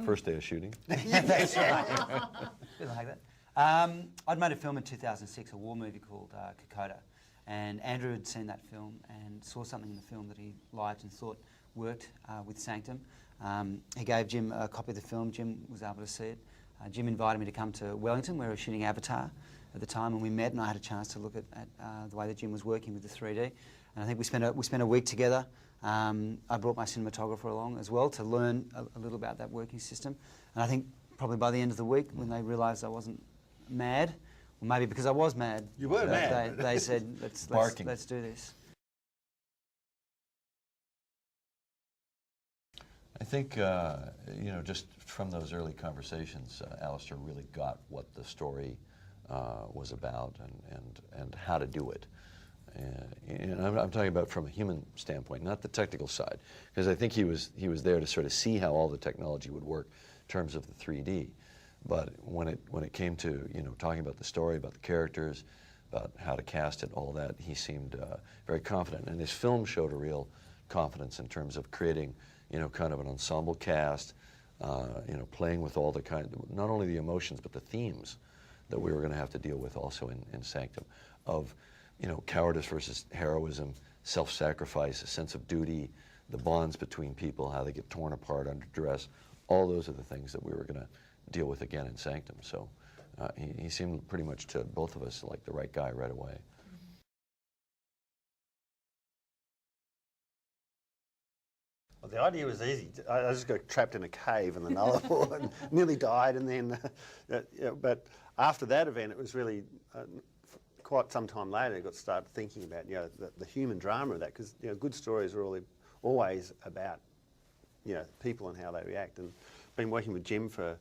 First day of shooting? Yeah, that's right. Bit like that. I'd made a film in 2006, a war movie called Kokoda, and Andrew had seen that film and saw something in the film that he liked and thought worked with Sanctum. He gave Jim a copy of the film. Jim was able to see it. Jim invited me to come to Wellington, where we were shooting Avatar at the time, and we met, and I had a chance to look at the way that Jim was working with the 3D. And I think we spent a week together. I brought my cinematographer along as well to learn a little about that working system. And I think probably by the end of the week, when they realised I wasn't mad, or maybe because I was mad, you were mad. They said, let's do this. I think, you know, just from those early conversations, Alistair really got what the story was about and how to do it. And I'm talking about from a human standpoint, not the technical side, because I think he was there to sort of see how all the technology would work in terms of the 3D. But when it came to, you know, talking about the story, about the characters, about how to cast it, all that, he seemed very confident. And his film showed a real confidence in terms of creating, you know, kind of an ensemble cast, you know, playing with all the not only the emotions, but the themes that we were going to have to deal with also in Sanctum, of, you know, cowardice versus heroism, self-sacrifice, a sense of duty, the bonds between people, how they get torn apart under duress. All those are the things that we were going to deal with again in Sanctum. So he seemed pretty much to both of us like the right guy right away. Well, the idea was easy. I just got trapped in a cave in the Nulla and nearly died, and then, but after that event, it was really quite some time later I got to start thinking about, you know, the human drama of that, because, you know, good stories are always about, you know, people and how they react. And been working with Jim for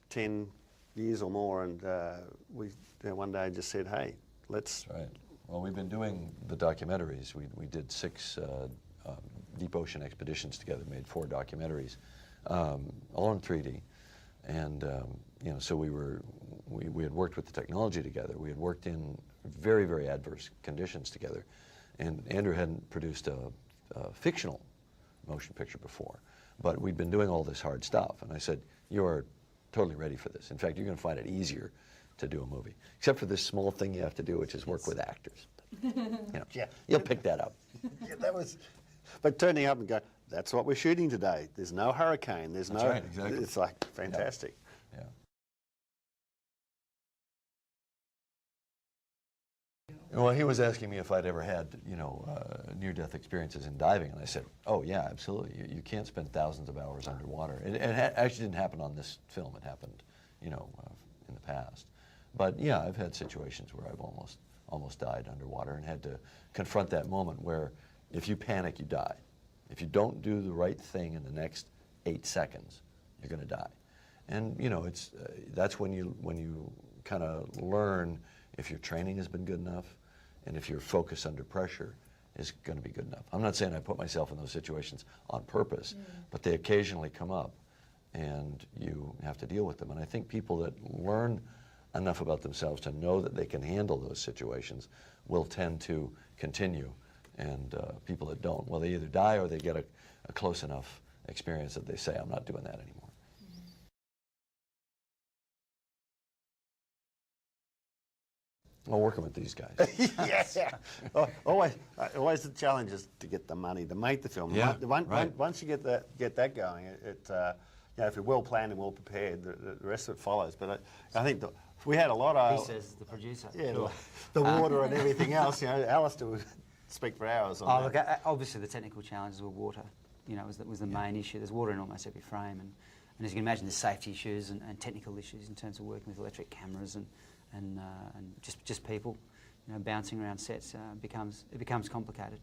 10 years or more, and we, you know, one day just said, hey, let's. That's right. Well, we've been doing the documentaries. We did 6 deep ocean expeditions together, made 4 documentaries, all in 3D. And you know, so we had worked with the technology together. We had worked in very, very adverse conditions together. And Andrew hadn't produced a fictional motion picture before, but we'd been doing all this hard stuff. And I said, you're totally ready for this. In fact, you're going to find it easier to do a movie, except for this small thing you have to do, which is work with actors. You know, yeah, you'll pick that up. Yeah, that was. But turning up and go, that's what we're shooting today. There's no hurricane. There's that's no. Right, exactly. It's like fantastic. Yeah. Well, he was asking me if I'd ever had, you know, near-death experiences in diving, and I said, oh yeah, absolutely. You can't spend thousands of hours underwater. It actually didn't happen on this film. It happened, you know, in the past. But yeah, I've had situations where I've almost died underwater and had to confront that moment where, if you panic, you die. If you don't do the right thing in the next 8 seconds, you're going to die. And you know, it's that's when you kind of learn if your training has been good enough, and if your focus under pressure is going to be good enough. I'm not saying I put myself in those situations on purpose, but they occasionally come up, and you have to deal with them. And I think people that learn enough about themselves to know that they can handle those situations will tend to continue. And people that don't, well, they either die or they get a close enough experience that they say, I'm not doing that anymore. Well, working with these guys. Yeah. Always the challenge is to get the money to make the film. Yeah, right. Once you get that going, you know, if you're well planned and well prepared, the rest of it follows. But I think we had a lot of. He says, the producer. Yeah, sure. the water and everything else. You know, Alistair would speak for hours on that. Look, obviously the technical challenges were water. You know, was the main issue. There's water in almost every frame, and as you can imagine, there's safety issues and technical issues in terms of working with electric cameras and just people, you know, bouncing around sets. It becomes complicated.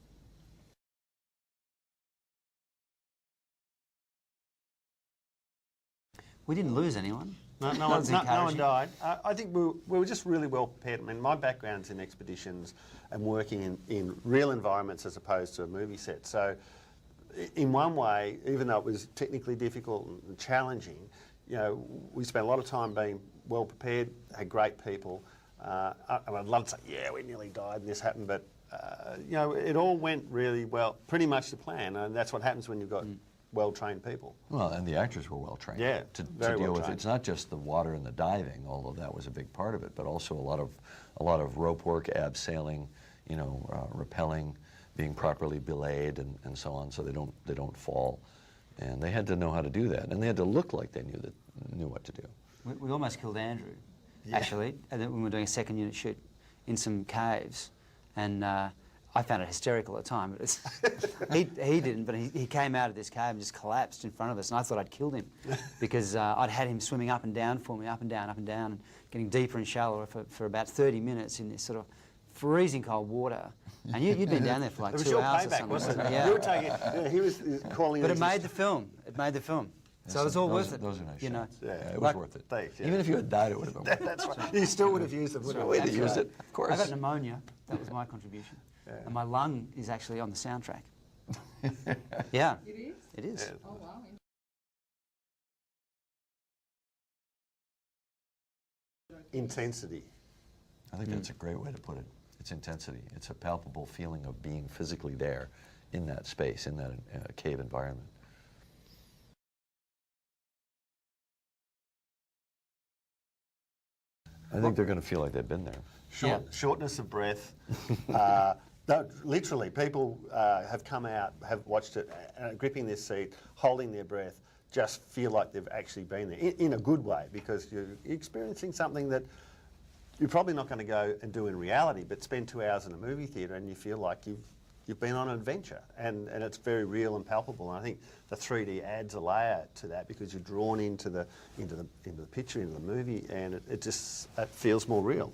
We didn't lose anyone. No one died. I think we were just really well prepared. I mean, my background's in expeditions and working in real environments as opposed to a movie set. So, in one way, even though it was technically difficult and challenging, you know, we spent a lot of time being well prepared, had great people. I'd love to say, yeah, we nearly died and this happened, but you know, it all went really well, pretty much to plan, and that's what happens when you've got well-trained people. Well, and the actors were well trained. Yeah, to very deal well with it. trained. It's not just the water and the diving, although that was a big part of it, but also a lot of rope work, abseiling, you know, rappelling, being properly belayed, and so on, so they don't fall. And they had to know how to do that, and they had to look like they knew what to do. We almost killed Andrew, actually, and then when we were doing a second unit shoot in some caves, and I found it hysterical at the time. But it's he didn't, but he came out of this cave and just collapsed in front of us, and I thought I'd killed him because I'd had him swimming up and down for me, up and down, and getting deeper and shallower for about 30 minutes in this sort of freezing cold water. And you'd been down there for like It was 2 your hours or payback, something. wasn't it? Yeah. You were taking, he was calling But it. it made the film. It made the film. So it was all worth it. Those are nice you know. shots. Yeah, It was like- worth it. Thanks, yeah. Even if you had died, it would have been worth it. That's right. You still would have used them, wouldn't We'd you? have used it, of course. I got pneumonia. That was my contribution. And my lung is actually on the soundtrack. Yeah. It is? It is. Yeah. Oh, wow. Intensity. I think that's a great way to put it. It's intensity. It's a palpable feeling of being physically there in that space, in that cave environment. I think they're going to feel like they've been there. Shortness of breath. No, literally, people have come out, have watched it, gripping their seat, holding their breath, just feel like they've actually been there, in a good way, because you're experiencing something that you're probably not going to go and do in reality, but spend 2 hours in a movie theatre and you feel like you've been on an adventure, and it's very real and palpable. And I think the 3D adds a layer to that because you're drawn into the picture, into the movie, and it feels more real.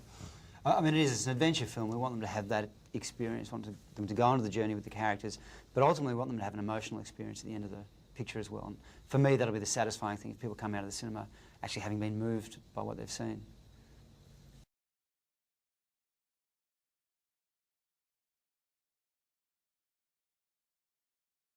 I mean, it's an adventure film. We want them to have that experience, want them to go on the journey with the characters, but ultimately we want them to have an emotional experience at the end of the picture as well. And for me, that'll be the satisfying thing, if people come out of the cinema actually having been moved by what they've seen.